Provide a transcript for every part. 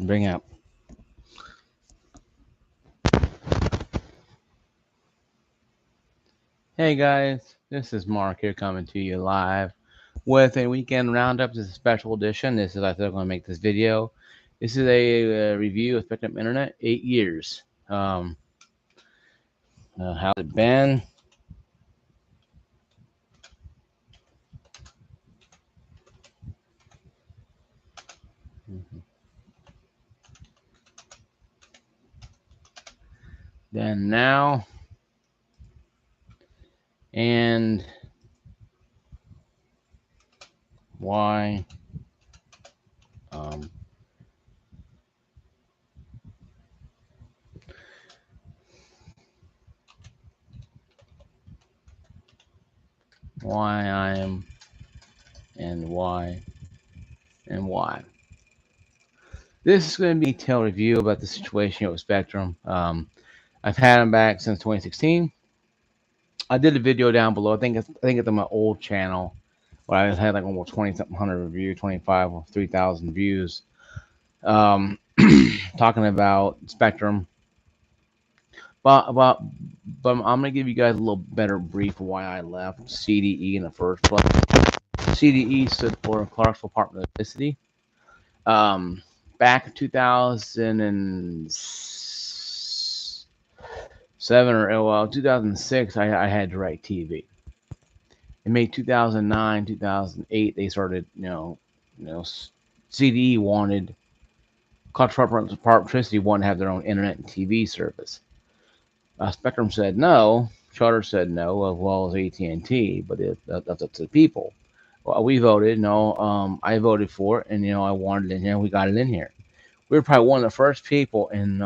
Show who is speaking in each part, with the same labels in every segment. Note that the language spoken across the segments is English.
Speaker 1: Bring up. Hey guys, this is Mark here coming to you live with a weekend roundup. This is a special edition. This is I thought I'm going to make this video. This is a review of Spectrum Internet. 8 years. How's it been? Then now, and why? Um, why I am, and why, and why. This is going to be a detailed review about the situation here with Spectrum. I've had them back since 2016. I did a video down below. I think it's on my old channel where I had like almost 20 something hundred reviews, 25 or 3,000 views. Um, talking about Spectrum, but about but I'm gonna give you guys a little better brief of why I left CDE in the first place. CDE stood for Clarksville Department of Electricity. Back in 2007 or well 2006, I had DirecTV. In May 2009, 2008, they started, CDE wanted, Colorado Department of Electricity wanted to have their own internet and TV service. Spectrum said no. Charter said no, as well as AT&T, but that's up to the people. Well, we voted no. I voted for it, and I wanted it in here. We got it in here. We were probably one of the first people in.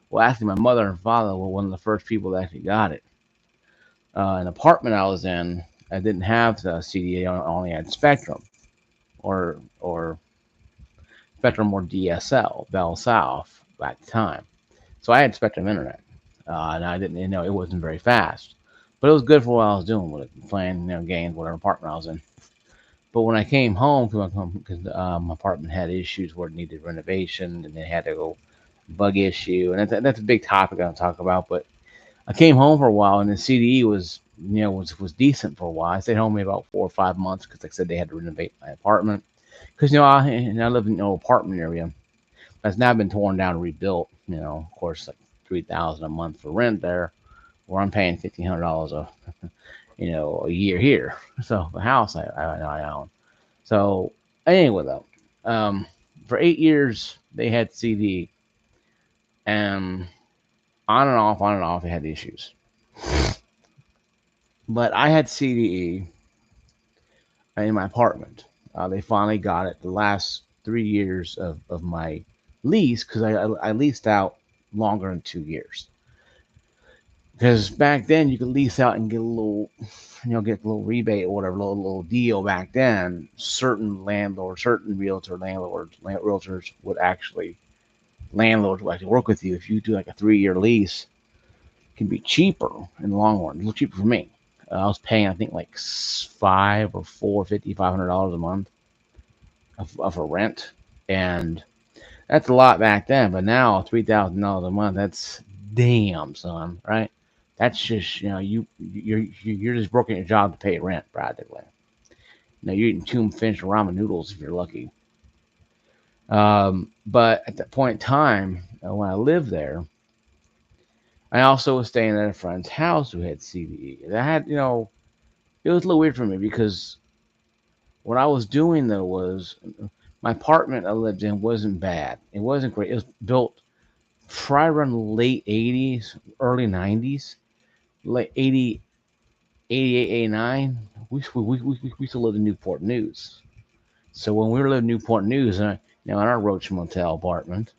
Speaker 1: Well, actually, my mother and father were one of the first people that actually got it. An apartment I was in, I didn't have the CDA. I only had Spectrum, or Spectrum or DSL, Bell South at the time. So I had Spectrum Internet, and I didn't, it wasn't very fast, but it was good for what I was doing with it, playing, games, whatever apartment I was in. But when I came home, because my apartment had issues where it needed renovation, and they had to go bug issue, and that's a big topic I don't talk about. But I came home for a while, and the CDE was decent for a while. I stayed home maybe about 4 or 5 months because, like I said, they had to renovate my apartment. Because I live in an old apartment area that's now been torn down and rebuilt. Of course, like 3,000 a month for rent there, where I'm paying $1,500 a year here. So the house I own. So anyway, though, for 8 years they had CD, and on and off, they had issues. But I had CDE in my apartment. They finally got it the last 3 years of my lease because I leased out longer than 2 years. Because back then you could lease out and get a little, get a little rebate or whatever, little deal back then. Certain landlords, certain realtors would actually, landlords would actually work with you if you do like a 3 year lease. It can be cheaper in the long run, a little cheaper for me. I was paying, I think, like $500 a month of a rent, and that's a lot back then. But now $3,000 a month, that's damn, son, right? That's just you're just working your job to pay rent practically. You're eating two finished ramen noodles if you're lucky. But at that point in time, when I lived there, I also was staying at a friend's house who had CBE. That had, it was a little weird for me because what I was doing though was my apartment I lived in wasn't bad. It wasn't great. It was built probably around the late 80s, early 90s, late 80, 88, 89. We used to live in Newport News. So when we were living in Newport News, in our Roach Motel apartment,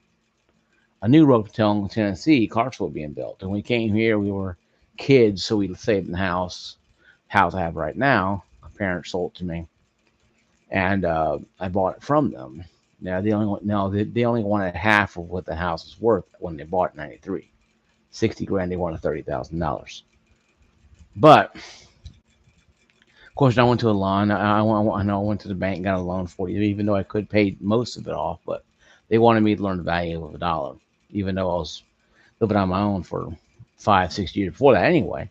Speaker 1: a new Roach Motel in Tennessee, Clarksville being built. And when we came here, we were kids, so we stayed in the house I have right now. My parents sold it to me, and I bought it from them. Now they only wanted half of what the house was worth when they bought it in '93. 60 grand. They wanted $30,000. But of course, I went to a loan. I went to the bank and got a loan for you, even though I could pay most of it off. But They wanted me to learn the value of a dollar, even though I was living on my own for 5, 6 years before that anyway.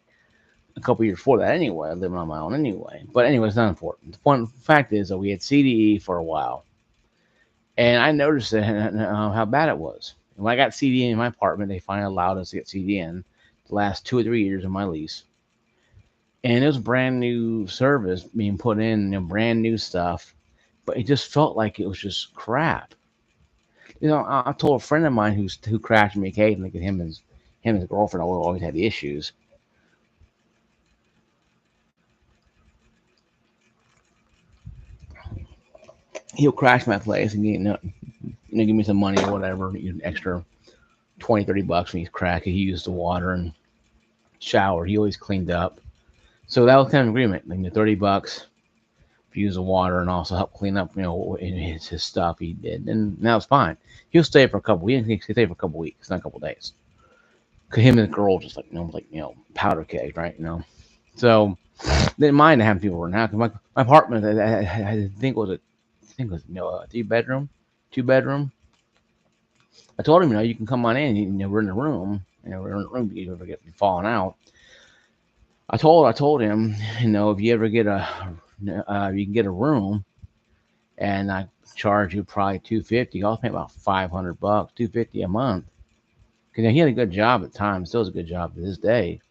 Speaker 1: A couple years before that anyway, living on my own anyway. But anyway, it's not important. The point fact is that we had CDE for a while, and I noticed that, how bad it was. And when I got CDE in my apartment, they finally allowed us to get CDE in the last 2 or 3 years of my lease. And it was brand new service being put in, brand new stuff, but it just felt like it was just crap. I told a friend of mine who crashed me occasionally, because him and his girlfriend always had issues. He'll crash my place and give me some money or whatever, an extra 20, 30 bucks when he's cracking. He used the water and shower. He always cleaned up. So that was kind of an agreement. Like the 30 bucks if you use the water and also help clean up, his stuff he did, and that was fine. He'll stay for a couple. He'll stay for a couple weeks, not a couple days. Cause him and the girl just powder keg, right? So didn't mind having people around. Now, my apartment, I think was a 3 bedroom, 2 bedroom. I told him, you can come on in. We're in the room. We're in the room. You ever get falling out? I told him, if you ever get you can get a room, and I charge you probably 250. I was paying about 500 bucks, 250 a month. Because he had a good job at the time, still has a good job to this day.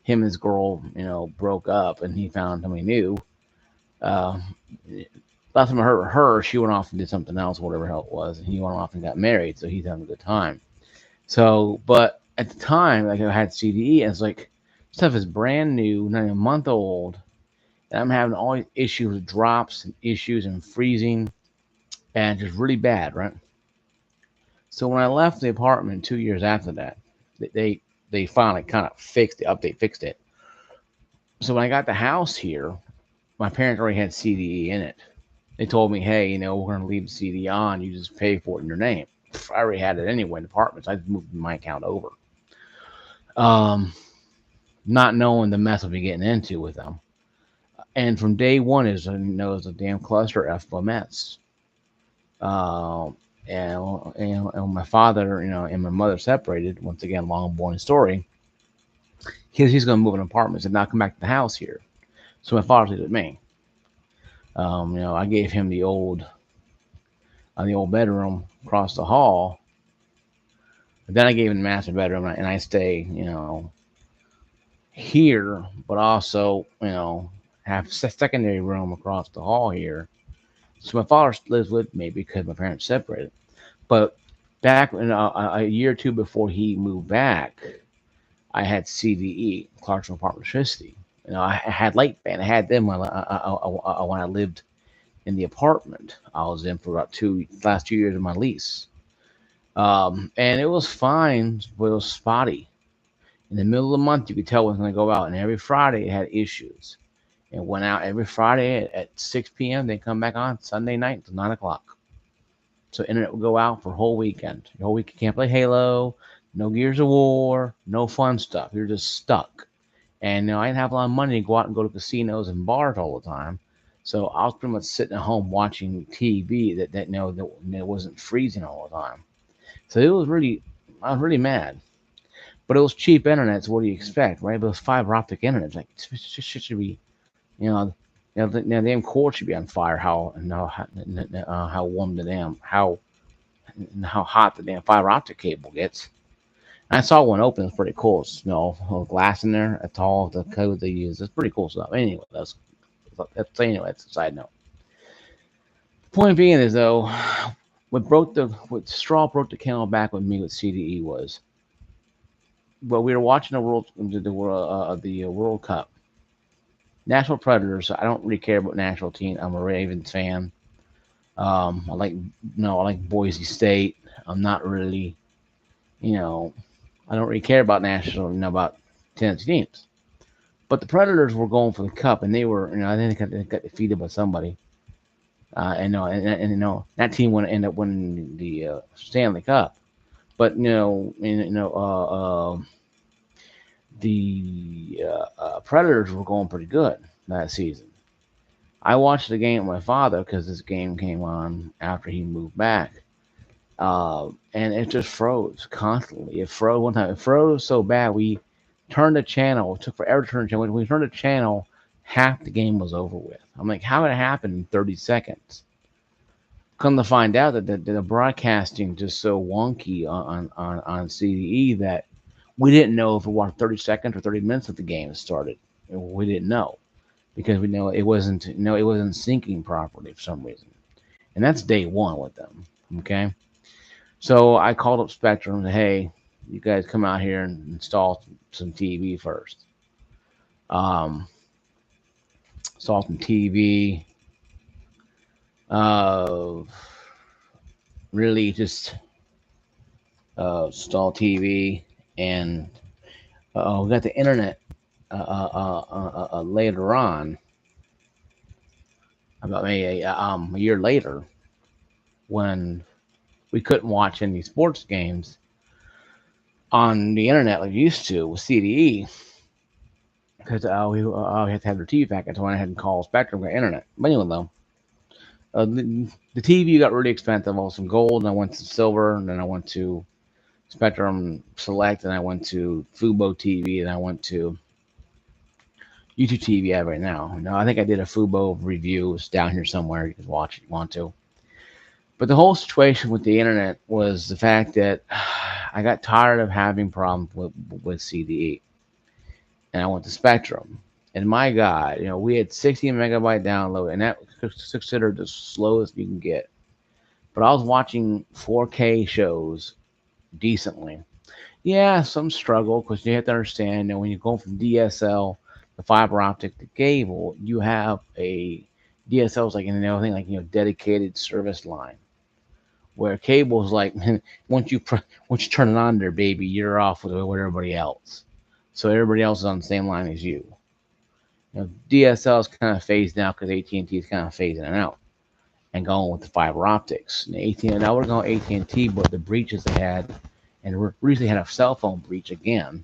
Speaker 1: Him and his girl, broke up, and he found somebody new. Uh, Last time I heard her, she went off and did something else, whatever the hell it was, and he went off and got married, so he's having a good time. So, but at the time, like I had CDE, and it's like stuff is brand new, not even a month old, and I'm having all these issues with drops and issues and freezing, and just really bad, right? So when I left the apartment 2 years after that, they finally kind of fixed the update, fixed it. So when I got the house here, my parents already had CDE in it. They told me, hey, we're going to leave the CD on. You just pay for it in your name. I already had it anyway in the apartment, so I just moved my account over. Um, Not knowing the mess I'll be getting into with them. And from day one, is a damn cluster FMS. Um, and my father, and my mother separated. Once again, long boring story. He's going to move an apartment and not come back to the house here. So my father stayed with me. I gave him the old bedroom across the hall. But then I gave him the master bedroom, and I stay, here, but also, have a secondary room across the hall here. So my father lives with me because my parents separated. But back a year or two before he moved back, I had CDE, Clarksville Apartment Electricity. I had light band. I had them when I lived in the apartment I was in for about last 2 years of my lease. And it was fine, but it was spotty. In the middle of the month, you could tell when it was going to go out, and every Friday it had issues. It went out every Friday at 6 p.m. They come back on Sunday night until 9 o'clock. So internet would go out for a whole weekend. The whole week you can't play Halo, no Gears of War, no fun stuff. You're just stuck. And I didn't have a lot of money to go out and go to casinos and bars all the time. So I was pretty much sitting at home watching TV that wasn't freezing all the time. So I was really mad. But it was cheap internet, so what do you expect, right? But it was fiber optic internet. Like, it should be, the damn cord should be on fire. How warm how hot the damn fiber optic cable gets. And I saw one open. It's pretty cool. It's, glass in there. That's all the code they use. It's pretty cool stuff. Anyway, that's a side note. The point being is, though, what straw broke the camel back with me with CDE was, well, we were watching the World Cup. Nashville Predators. I don't really care about national team. I'm a Ravens fan. I like Boise State. I'm not really, I don't really care about national, about Tennessee teams. But the Predators were going for the cup, and they were, I think they got defeated by somebody. That team would end up winning the Stanley Cup. But the Predators were going pretty good that season. I watched the game with my father because this game came on after he moved back, And it just froze constantly. It froze one time. It froze so bad we turned the channel. It took forever to turn the channel. When we turned the channel, half the game was over with. I'm like, how did it happen in 30 seconds? Come to find out that the broadcasting just so wonky on CDE that we didn't know if it was 30 seconds or 30 minutes that the game started. We didn't know because we know it wasn't syncing properly for some reason. And that's day one with them. Okay. So I called up Spectrum and said, hey, you guys come out here and install some TV first. Um, Install some TV. Uh, really just install TV. And we got the internet later on, about maybe a year later, when we couldn't watch any sports games on the internet like we used to with CDE because we had to have their TV package. So I went ahead and called Spectrum got internet. But anyway, though, the TV got really expensive. I was some gold, and I went to silver, and then I went to Spectrum Select, and I went to Fubo TV, and I went to YouTube TV I have right now. No, I think I did a Fubo review. It's down here somewhere. You can watch it if you want to. But the whole situation with the internet was the fact that I got tired of having problems with CDE, and I went to Spectrum. And my God, we had 60 megabyte download, and that was considered the slowest you can get. But I was watching 4K shows decently. Yeah, some struggle because you have to understand that when you go from DSL to fiber optic to cable, you have a DSL is like thing like dedicated service line. Where cable's like once you turn it on there, baby, you're off with everybody else. So everybody else is on the same line as you. DSL is kind of phased out because AT&T is kind of phasing it out and going with the fiber optics. And AT&T now we're going AT&T, but the breaches they had, and we recently had a cell phone breach again.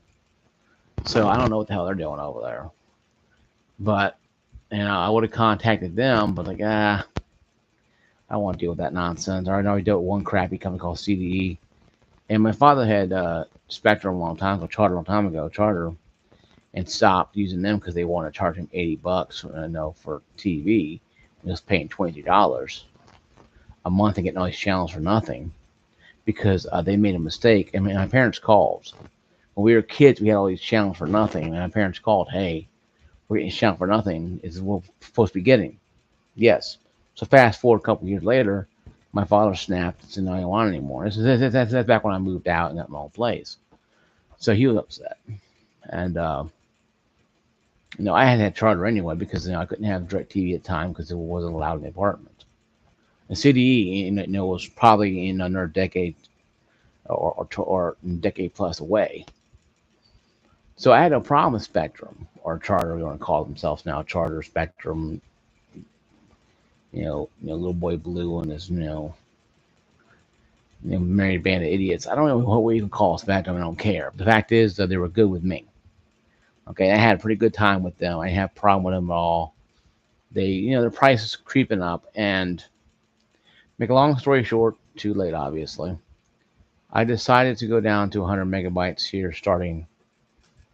Speaker 1: So I don't know what the hell they're doing over there. But I would have contacted them, but I don't want to deal with that nonsense. I already dealt with one crappy company called CDE. And my father had Spectrum a long time ago, Charter, and stopped using them because they wanted to charge him $80, for TV. He was paying $23 a month and getting all these channels for nothing because they made a mistake. I mean, my parents called. When we were kids, we had all these channels for nothing. And my parents called, hey, we're getting channel for nothing. Is what we're supposed to be getting. Yes. So fast forward a couple years later, my father snapped and said, no, I don't want it anymore. That's back when I moved out and got my own place. So he was upset. And, I had Charter anyway because, I couldn't have DirecTV at the time because it wasn't allowed in the apartment. And CDE, was probably in another decade or decade plus away. So I had no problem with Spectrum or Charter. We want to call themselves now Charter, Spectrum. Little boy Blue and his married band of idiots. I don't know what we even call Spectrum. I don't care. The fact is that they were good with me. Okay, I had a pretty good time with them. I didn't have a problem with them at all. They, their prices creeping up, and make a long story short, too late, obviously. I decided to go down to 100 megabytes here starting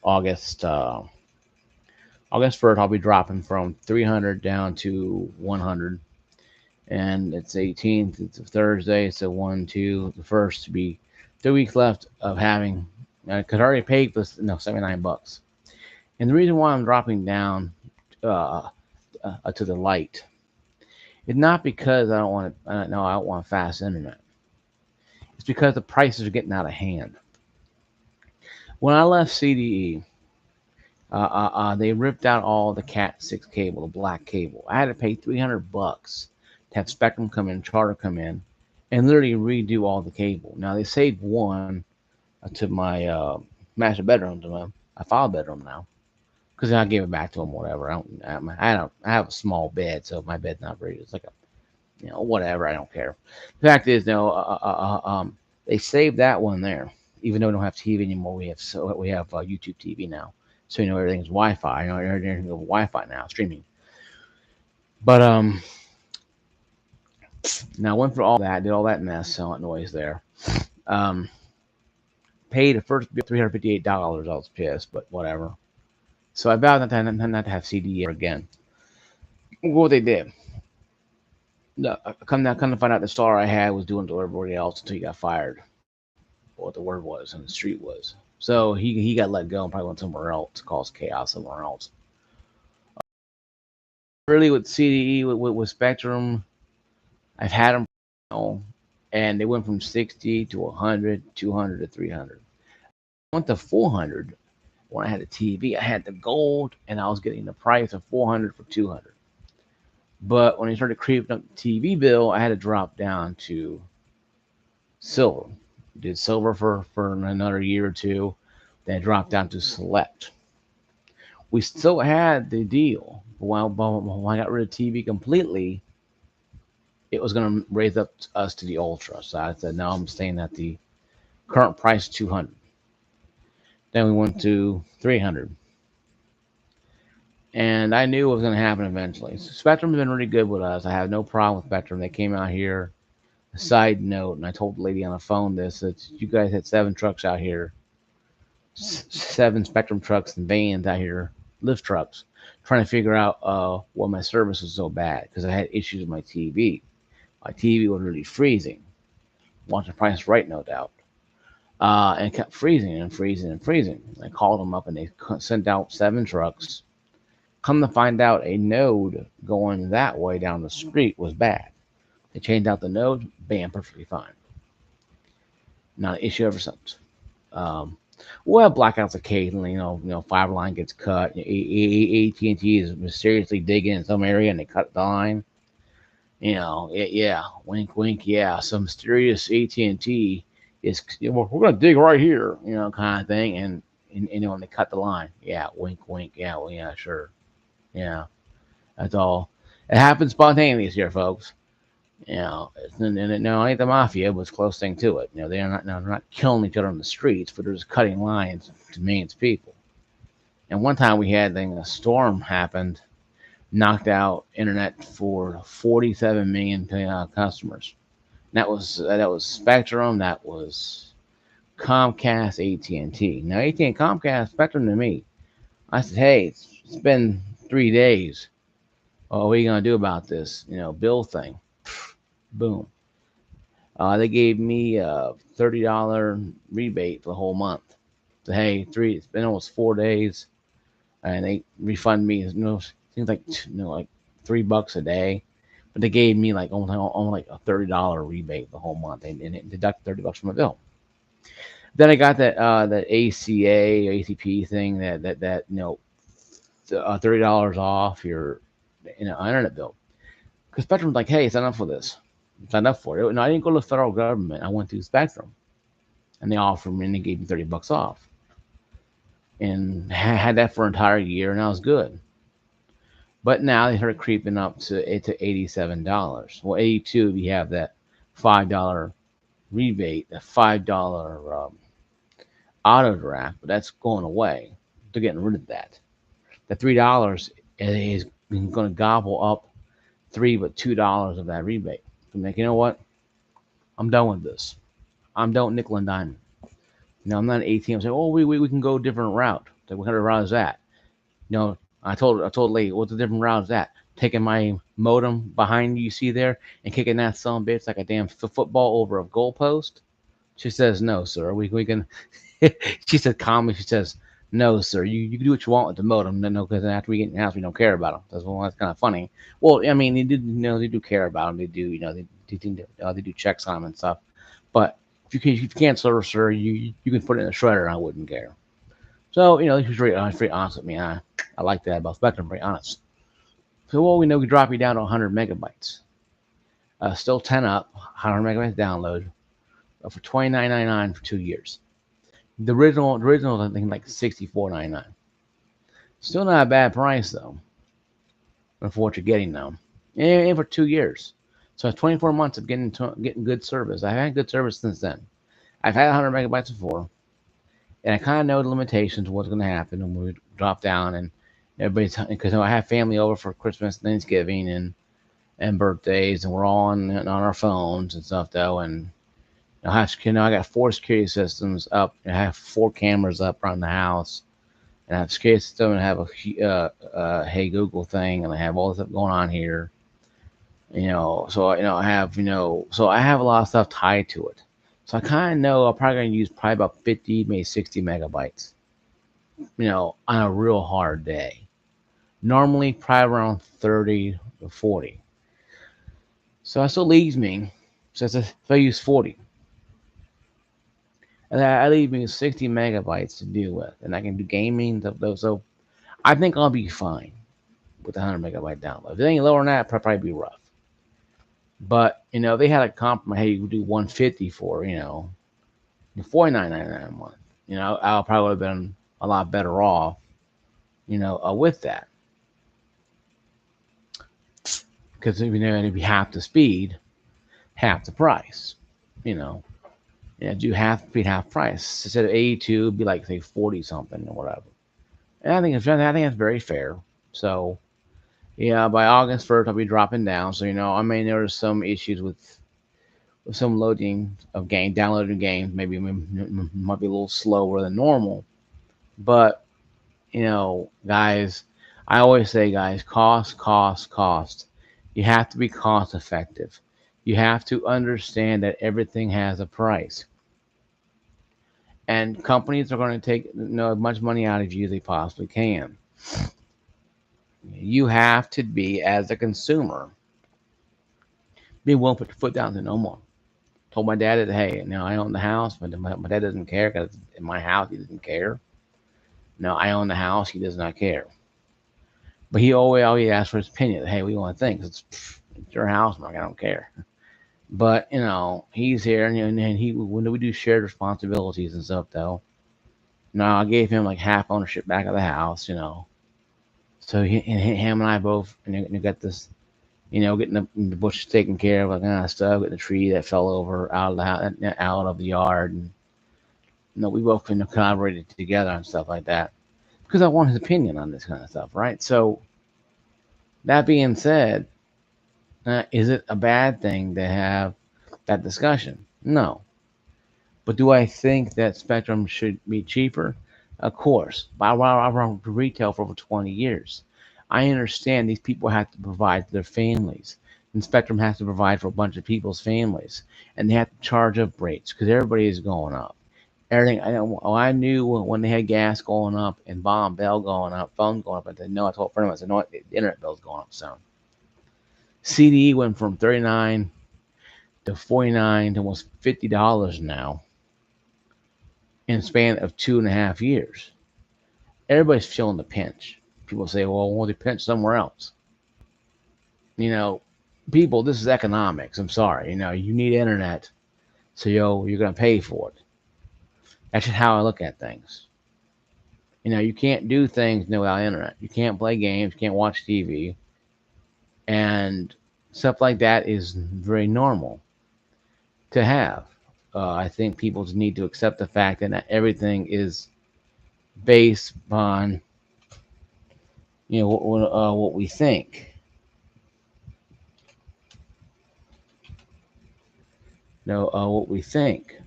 Speaker 1: August. August 1st, I'll be dropping from 300 down to 100. And it's 18th. It's a Thursday. So 1, 2, the first to be 3 weeks left of having. Because I already paid for this, $79. And the reason why I'm dropping down to the light is not because I don't want to. No, I don't want fast internet. It's because the prices are getting out of hand. When I left CDE, they ripped out all the Cat 6 cable, the black cable. I had to pay $300 to have Spectrum come in, Charter come in, and literally redo all the cable. Now they saved one to my master bedroom, to my file bedroom now, because I gave it back to them. Whatever. I have a small bed, so my bed's not very. It's like a whatever. I don't care. The fact is, they saved that one there, even though we don't have TV anymore. We have YouTube TV now. So everything's Wi-Fi. Everything's Wi-Fi now, streaming. But Now I went through all that, did all that mess, selling noise there. Um, Paid the first bill $358. I was pissed, but whatever. So I vowed not to have CD ever again. What they did, come to find out the star I had was doing delivery else until he got fired. What the word was and the street was. So he got let go and probably went somewhere else, caused chaos somewhere else. Really with CDE with Spectrum, I've had them, you know, and they went from 60 to 100, 200 to 300. I went to 400 when I had a TV. I had the gold, and I was getting the price of 400 for 200. But when they started creeping up the TV bill, I had to drop down to silver. Did silver for another year or two, then dropped down to select. We still had the deal, but when I got rid of TV completely, it was going to raise up us to the ultra. So I said, no, I'm staying at the current price 200. Then we went to 300. And I knew it was going to happen eventually. So Spectrum's been really good with us. I have no problem with Spectrum. They came out here. A side note, and I told the lady on the phone this, that you guys had 7 trucks out here, 7 Spectrum trucks and vans out here, lift trucks, trying to figure out why my service was so bad because I had issues with my TV. My TV was really freezing. Want the price right, no doubt. And it kept freezing and freezing and freezing. I called them up and they sent out 7 trucks. Come to find out, a node going that way down the street was bad. They changed out the node, bam, perfectly fine. Not an issue ever since. Um, well, blackouts occasionally, fiber line gets cut. AT&T is mysteriously digging in some area and they cut the line. Yeah, wink, wink, yeah. Some mysterious AT&T is, we're going to dig right here, kind of thing. And they cut the line. Yeah, wink, wink. Yeah, well, yeah, sure. Yeah, that's all. It happens spontaneously here, folks. And no, ain't the mafia, but it's a close thing to it. They're not killing each other on the streets, but they're just cutting lines to millions of people. And one time we had a storm happened, knocked out internet for 47 million customers. That was Spectrum, that was Comcast, AT&T. Now AT&T and Comcast, Spectrum to me. I said, hey, it's been 3 days. Oh, what are you gonna do about this? Bill thing. Boom. They gave me a $30 rebate for the whole month. So hey, it's been almost 4 days, and they refund me. Seems like like $3 a day, but they gave me like almost like a $30 rebate the whole month, and it deducted $30 from my bill. Then I got that ACA or ACP thing that $30 off your internet bill. Because Spectrum's like, hey, sign up for this. Sign up for it. No, I didn't go to the federal government. I went to Spectrum, and they offered me and they gave me $30 off, and had that for an entire year, and I was good. But now they started creeping up to $87. Well, 82 if you have that $5 rebate, the $5 auto draft, but that's going away. They're getting rid of that. The $3 is going to gobble up $2 of that rebate. I'm like, you know what? I'm done with this. I'm done with nickel and diamond. I'm not an ATM saying, oh, we can go a different route. Like, what kind of route is that? I told lady, what's the different route is that? Taking my modem behind you see there and kicking that son of a bitch like a damn football over a goalpost? She says, no, sir. We can. She said calmly, she says, no, sir. You can do what you want with the modem. No, because after we get in the house, we don't care about them. That's kind of funny. Well, I mean, they do care about them. They do, they do checks on them and stuff. But if you can't service, sir, you can put it in a shredder. I wouldn't care. So he was very honest with me. I like that about Spectrum. Very honest. So what we know, we drop you down to 100 megabytes. Still 10 up, 100 megabytes download for $29.99 for 2 years. The original, I think like $64.99. Still not a bad price though, for what you're getting now, and for 2 years. So it's 24 months of getting good service. I've had good service since then. I've had 100 megabytes before, and I kind of know the limitations of what's going to happen when we drop down and everybody's because I have family over for Christmas, Thanksgiving, and and birthdays, and we're all on our phones and stuff though. And I got 4 security systems up. I have 4 cameras up around the house, and I have a security system, and I have a Hey Google thing, and I have all this stuff going on here. So I have so I have a lot of stuff tied to it. So I kind of know I'm probably going to use probably about 50, maybe 60 megabytes. On a real hard day. Normally, probably around 30 to 40. So that still leaves me. So if I use 40, and that leaves me 60 megabytes to deal with, and I can do gaming. So I think I'll be fine with the 100 megabyte download. If it ain't lower than that, it'll probably be rough. But they had a compromise. Hey, you do 150 for 49.99 a month. I'll probably have been a lot better off. With that, because it'd be half the speed, half the price. Do half speed, half price. Instead of 82, it'd be like say 40 something or whatever. And I think that's very fair. So yeah, by August 1st, I'll be dropping down. So I may notice some issues with some loading of downloading games. Maybe might be a little slower than normal. But guys, I always say, guys, cost, cost, cost. You have to be cost effective. You have to understand that everything has a price. And companies are going to take as much money out of you as they possibly can. You have to be, as a consumer, be willing to put your foot down and say no more. Told my dad that, hey, I own the house, but my dad doesn't care because in my house he doesn't care. No, I own the house, he does not care. But he always asks for his opinion. Hey, what do you want to think? It's your house, Mark. I don't care. But he's here, and when we do shared responsibilities and stuff, though. I gave him like half ownership back of the house. So him and I both got this, getting the bushes taken care of, like kind of stuff, getting the tree that fell over out of the house, out of the yard, and we both collaborated together on stuff like that because I want his opinion on this kind of stuff, right? So that being said, is it a bad thing to have that discussion? No. But do I think that Spectrum should be cheaper? Of course. But I run retail for over 20 years. I understand these people have to provide for their families. And Spectrum has to provide for a bunch of people's families. And they have to charge up rates because everybody is going up. Everything I knew when they had gas going up and bomb bell going up, phone going up. I said, no, I told a friend of mine, I said, no, the internet bill's going up soon. CDE went from 39 to 49 to almost $50 now in a span of 2.5 years. Everybody's feeling the pinch. People say, well, won't they pinch somewhere else? People, this is economics. I'm sorry. You need internet, so you're going to pay for it. That's just how I look at things. You can't do things without internet. You can't play games, you can't watch TV, and stuff like that is very normal to have. I think people just need to accept the fact that not everything is based on what we think. What we think.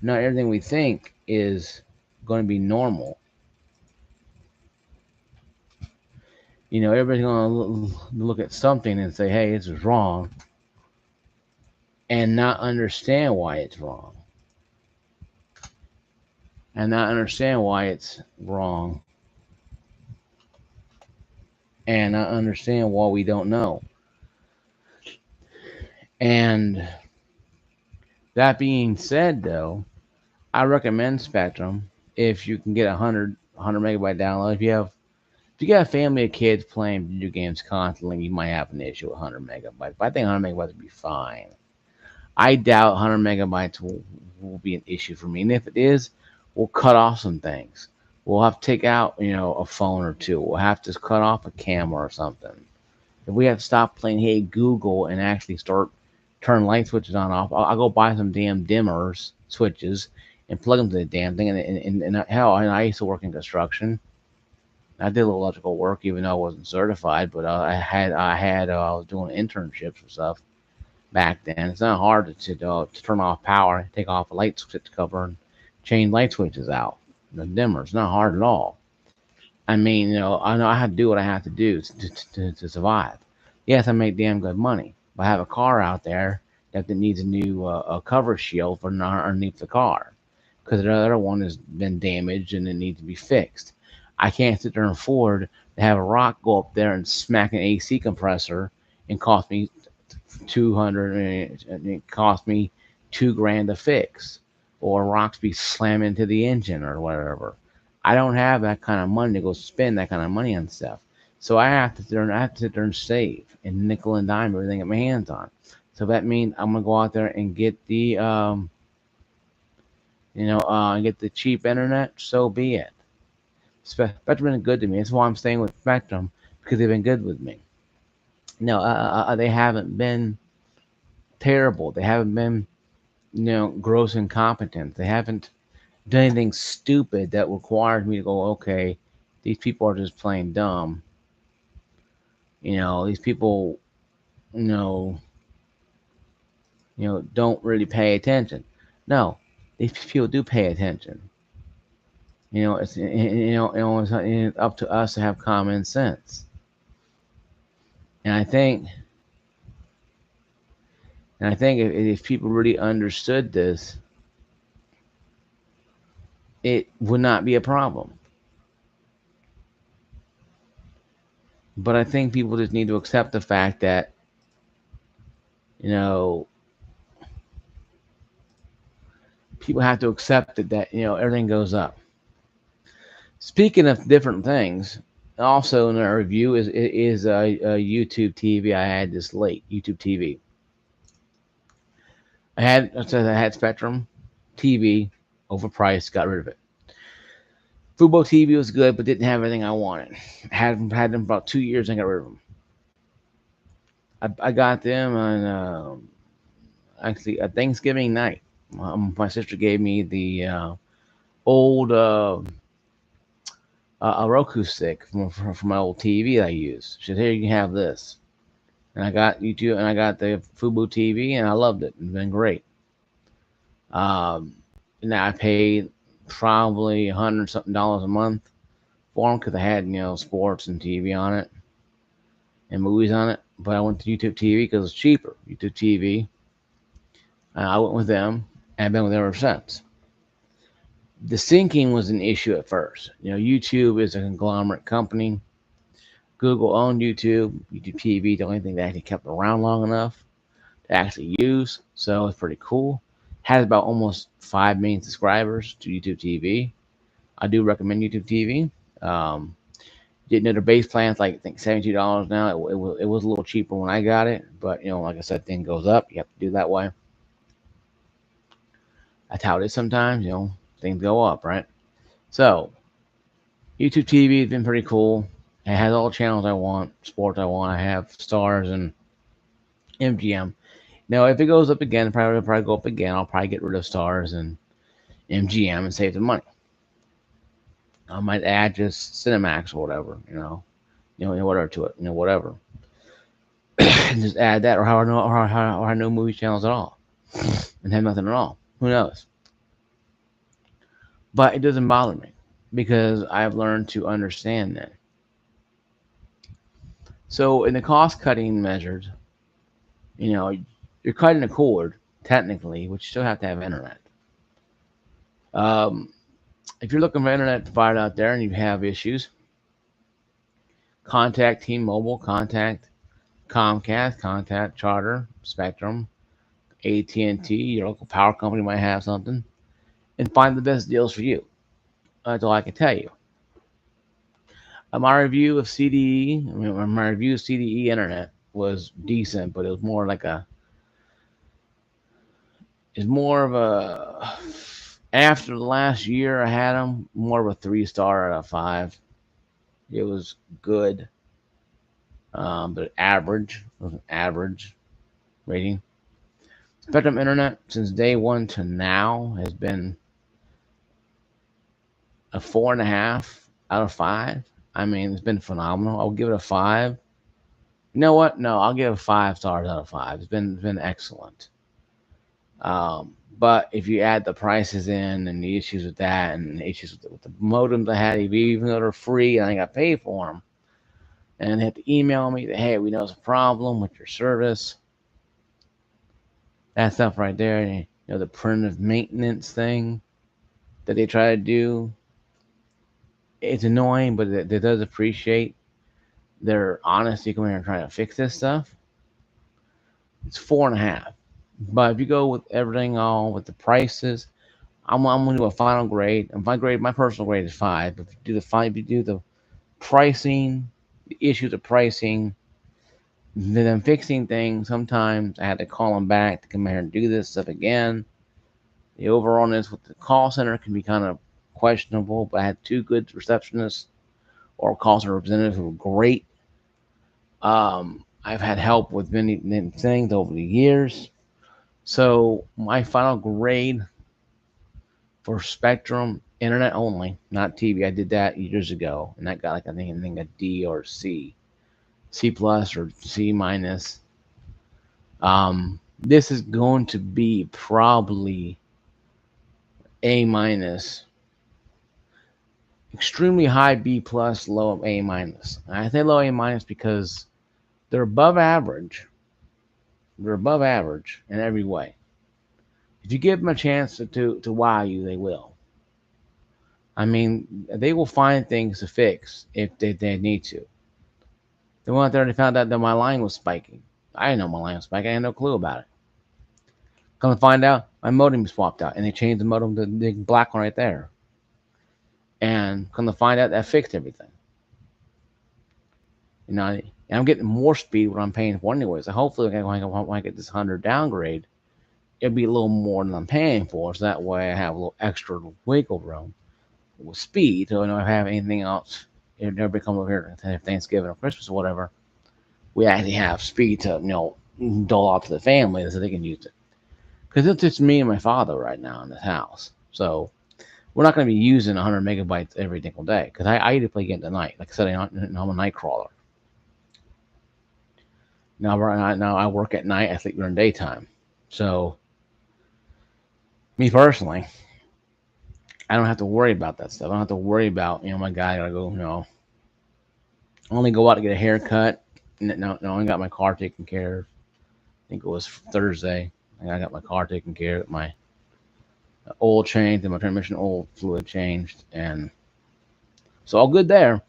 Speaker 1: Not everything we think is going to be normal. Everybody's going to look at something and say, hey, this is wrong, and not understand why it's wrong. And not understand why it's wrong. And not understand why we don't know. And that being said, though, I recommend Spectrum if you can get 100 megabyte download. If you got a family of kids playing video games constantly, you might have an issue with 100 megabytes. But I think 100 megabytes would be fine. I doubt 100 megabytes will be an issue for me. And if it is, we'll cut off some things. We'll have to take out, a phone or two. We'll have to cut off a camera or something. If we have to stop playing Hey Google and actually start turning light switches on off, I'll go buy some damn dimmers switches and plug them to the damn thing. And hell, I used to work in construction. I did a little electrical work, even though I wasn't certified. But I was doing internships and stuff back then. It's not hard to turn off power, take off a light switch cover, and change light switches out. The dimmer. It's not hard at all. I mean, I know I have to do what I have to do to survive. Yes, I make damn good money, but I have a car out there that needs a new a cover shield for underneath the car because the other one has been damaged and it needs to be fixed. I can't sit there and afford to have a rock go up there and smack an AC compressor and cost me 200, and it cost me 2 grand to fix, or rocks be slamming into the engine or whatever. I don't have that kind of money to go spend that kind of money on stuff. So I have to sit there and save and nickel and dime everything I get my hands on. So that means I'm gonna go out there and get the get the cheap internet. So be it. Spectrum been good to me. That's why I'm staying with Spectrum, because they've been good with me. No, they haven't been terrible. They haven't been gross incompetence. They haven't done anything stupid that requires me to go, okay, these people are just plain dumb. These people, you know, don't really pay attention. No, these people do pay attention. It's up to us to have common sense. And I think if people really understood this, it would not be a problem. But I think people just need to accept the fact that, you know, people have to accept it that, everything goes up. Speaking of different things, also in our review is a YouTube TV I had this late. YouTube TV. I had Spectrum TV, overpriced, got rid of it. Fubo TV was good, but didn't have everything I wanted. Had them for about 2 years and got rid of them. I got them on actually a Thanksgiving night. My sister gave me the old a Roku stick from my old TV that I used. She said, "Here, you can have this." And I got YouTube, and I got the Fubo TV, and I loved it. It's been great. Um, Now I paid probably $100 something a month for them because I had sports and TV on it and movies on it. But I went to YouTube TV because it's cheaper. YouTube TV. I went with them, and I've been with them ever since. The syncing was an issue at first. YouTube is a conglomerate company. Google owned YouTube. YouTube TV, the only thing that actually kept around long enough to actually use. So it's pretty cool. Has about almost 5 million subscribers to YouTube TV. I do recommend YouTube TV. Didn't know their base plan's like I think $72 now. It was a little cheaper when I got it, but like I said, thing goes up. You have to do that way. That's how it is sometimes. Things go up, right? So YouTube TV has been pretty cool. It has all the channels I want, sports I want. I have Stars and MGM. Now, if it goes up again, probably go up again. I'll probably get rid of Stars and MGM and save the money. I might add just Cinemax or whatever, whatever to it, whatever, and just add that, or I no movie channels at all, and have nothing at all. Who knows? But it doesn't bother me because I've learned to understand that. So in the cost cutting measures, you're cutting a cord technically, but you still have to have internet. Um, if you're looking for internet provider out there and you have issues, contact T-Mobile, contact Comcast, contact Charter, Spectrum, AT&T. Your local power company might have something, and find the best deals for you. That's all I can tell you. My review of CDE internet was decent, but it was more like it's more of a, after the last year I had them, more of a 3-star out of 5. It was good, but average. It was an average rating. Spectrum Internet since day one to now has been a 4.5 out of 5. I mean, it's been phenomenal. I'll give it a 5. You know what? No, I'll give it 5 stars out of 5. It's been excellent. But if you add the prices in and the issues with that and the issues with the modems I had, even though they're free and I got paid for them, and they have to email me that, hey, we know it's a problem with your service. That stuff right there, the preventive maintenance thing that they try to do, it's annoying, but it does appreciate their honesty coming here and trying to fix this stuff. It's 4.5. But if you go with everything all with the prices, I'm gonna do a final grade. And my personal grade is 5. If you do the pricing, the issues of pricing, then I'm fixing things. Sometimes I had to call them back to come here and do this stuff again. The overallness with the call center can be kind of questionable, but I had 2 good receptionists or call center representatives who were great. I've had help with many things over the years. So my final grade for Spectrum internet only, not TV. I did that years ago, and that got like I think a D or C, C plus or C minus. This is going to be probably A minus, extremely high B plus, low A minus. I say low A minus because they're above average. They're above average in every way. If you give them a chance to wow you, they will. I mean, they will find things to fix if they need to. They went out there and they found out that my line was spiking. I didn't know my line was spiking. I had no clue about it. Come to find out, my modem swapped out, and they changed the modem to the black one right there. And come to find out, that fixed everything. And I'm getting more speed what I'm paying for anyway. So hopefully, when I get this 100 downgrade, it'll be a little more than I'm paying for. So that way, I have a little extra wiggle room with speed. So I don't have anything else. If everybody comes over here to Thanksgiving or Christmas or whatever, we actually have speed to dole out to the family so they can use it. Because it's just me and my father right now in this house. So we're not going to be using 100 megabytes every single day. Because I usually play games at night. Like I said, I'm a night crawler. Now I work at night. I sleep during daytime. So me personally, I don't have to worry about that stuff. I don't have to worry about my guy gotta go. Only go out to get a haircut. No, I got my car taken care of. I think it was Thursday. I got my car taken care of, my oil changed, and my transmission oil fluid changed, and so all good there.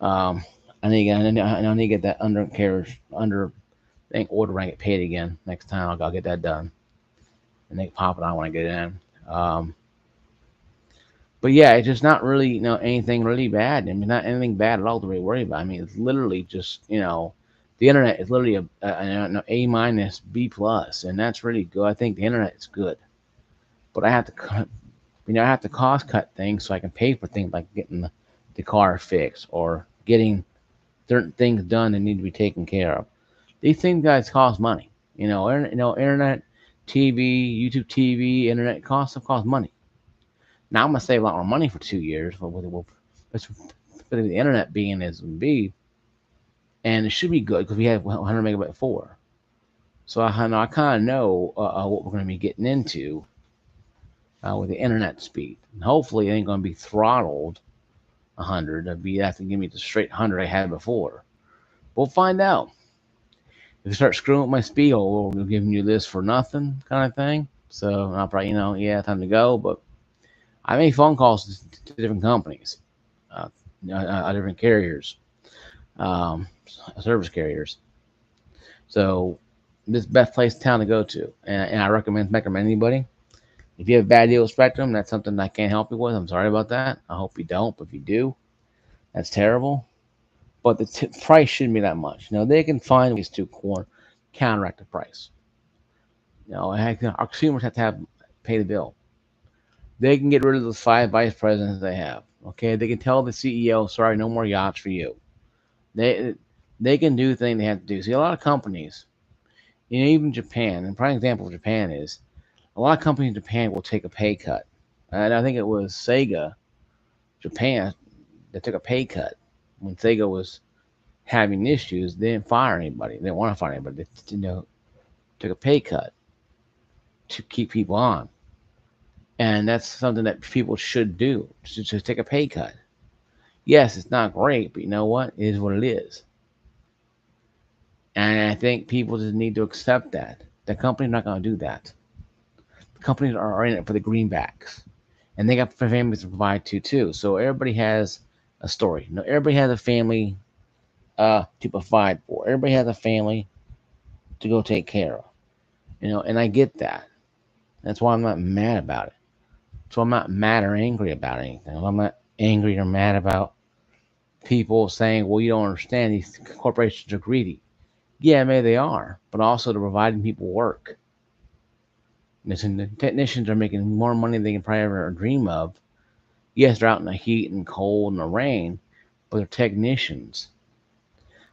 Speaker 1: Um, I need to get that undercarriage under thing order when I get paid again next time. I'll get that done, and they pop it on when I get in. Um, but yeah, it's just not really anything really bad. I mean, not anything bad at all to really worry about. I mean, it's literally just the internet is literally an A minus B plus, and that's really good. I think the internet is good, but I have to cut. I have to cost cut things so I can pay for things like getting the car fixed or getting certain things done that need to be taken care of. These things guys cost money. Internet, TV, YouTube TV, internet cost money. Now I'm gonna save a lot more money for 2 years with the internet being as it be, and it should be good because we have 100 megabyte 4. So I kind of know what we're going to be getting into with the internet speed. And hopefully, it ain't going to be throttled 100. It'll have to give me the straight 100 I had before. We'll find out. If you start screwing with my speed, we're giving you this for nothing kind of thing. So I'll probably, yeah, time to go. But I make phone calls to different companies, different carriers, um, service carriers. So this is the best place in town to go to, and I recommend anybody. If you have a bad deal with Spectrum, that's something I can't help you with. I'm sorry about that. I hope you don't, but if you do, that's terrible. But the price shouldn't be that much. They can find ways to counteract the price. Our consumers have to pay the bill. They can get rid of those 5 vice presidents they have. Okay, they can tell the CEO, sorry, no more yachts for you. They they can do things they have to do. See, a lot of companies, even Japan, and prime example of Japan is a lot of companies in Japan will take a pay cut. And I think it was Sega, Japan, that took a pay cut when Sega was having issues, they didn't fire anybody. They didn't want to fire anybody. They, took a pay cut to keep people on. And that's something that people should do, just take a pay cut. Yes, it's not great, but you know what? It is what it is. And I think people just need to accept that. The company's not going to do that. The companies are in it for the greenbacks. And they got families to provide to, too. So everybody has a story. You know, everybody has a family to provide for. Everybody has a family to go take care of. You know, and I get that. That's why I'm not mad about it. So I'm not mad or angry about anything. I'm not angry or mad about people saying, well, you don't understand, these corporations are greedy. Yeah, maybe they are, but also they're providing people work. Listen, the technicians are making more money than they can probably ever dream of. Yes, they're out in the heat and cold and the rain, but they're technicians.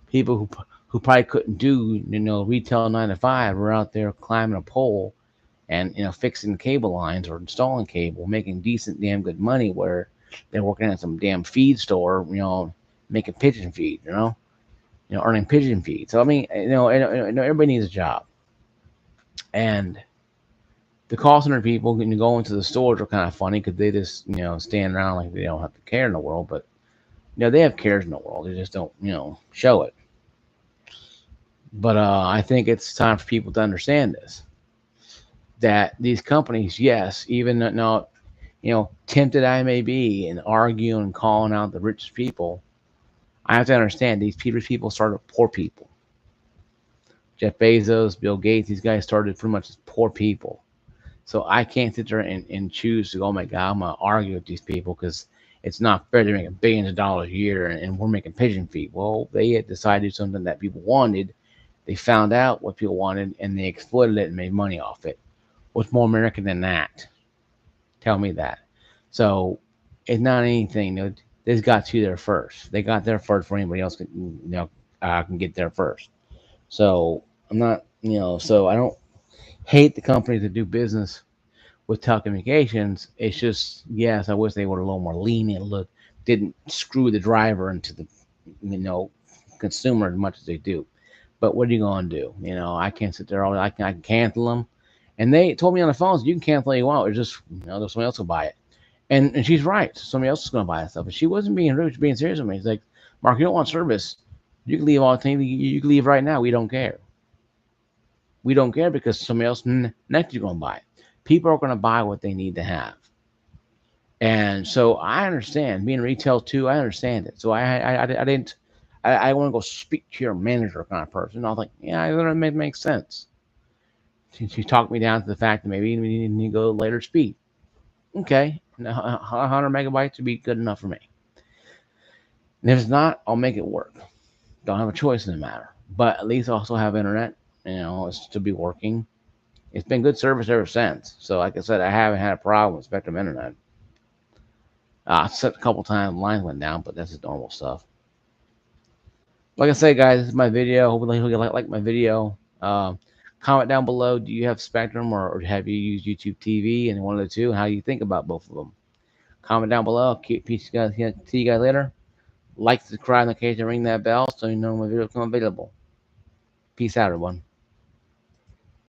Speaker 1: People who probably couldn't do retail 9 to 5 were out there climbing a pole and fixing cable lines or installing cable, making decent damn good money where they're working at some damn feed store, making pigeon feed, earning pigeon feed. So I mean, everybody needs a job, and the call center people when you go into the stores are kind of funny because they just stand around like they don't have to care in the world, but they have cares in the world. They just don't show it. But I think it's time for people to understand this. That these companies, yes, even though tempted I may be in arguing and calling out the richest people, I have to understand these people started poor people. Jeff Bezos, Bill Gates, these guys started pretty much as poor people. So I can't sit there and choose to go, oh my God, I'm going to argue with these people because it's not fair. They're making billions of dollars a year and we're making pigeon feed. Well, they had decided to do something that people wanted. They found out what people wanted and they exploited it and made money off it. What's more American than that? Tell me that. So it's not anything. This got to there first. They got there first before anybody else can get there first. So I'm not, so I don't hate the companies that do business with telecommunications. It's just, yes, I wish they were a little more lenient, didn't screw the driver into the, consumer as much as they do. But what are you going to do? I can't sit there all day. I can cancel them. And they told me on the phone, so you can cancel it you want. It's just, there's somebody else will buy it. And she's right. Somebody else is going to buy that stuff. But she wasn't being rude. She was being serious with me. She's like, Mark, you don't want service. You can leave all the time. You can leave right now. We don't care. We don't care because somebody else next you're going to buy it. People are going to buy what they need to have. And so I understand being retail too. I understand it. So I didn't. I want to go speak to your manager kind of person. I was like, yeah, it makes sense. She talked me down to the fact that maybe we need to go later speed. Okay, 100 megabytes would be good enough for me. And if it's not, I'll make it work. Don't have a choice in the matter. But at least I also have internet. It's to be working. It's been good service ever since. So like I said, I haven't had a problem with Spectrum Internet. I set a couple times, lines went down, but that's just normal stuff. Like I said, guys, this is my video. Hopefully you like my video. Comment down below, do you have Spectrum or have you used YouTube TV? And one of the two, how you think about both of them. Comment down below. Peace, guys. See you guys later. Like, subscribe, and occasionally ring that bell so you know when my videos come available. Peace out, everyone.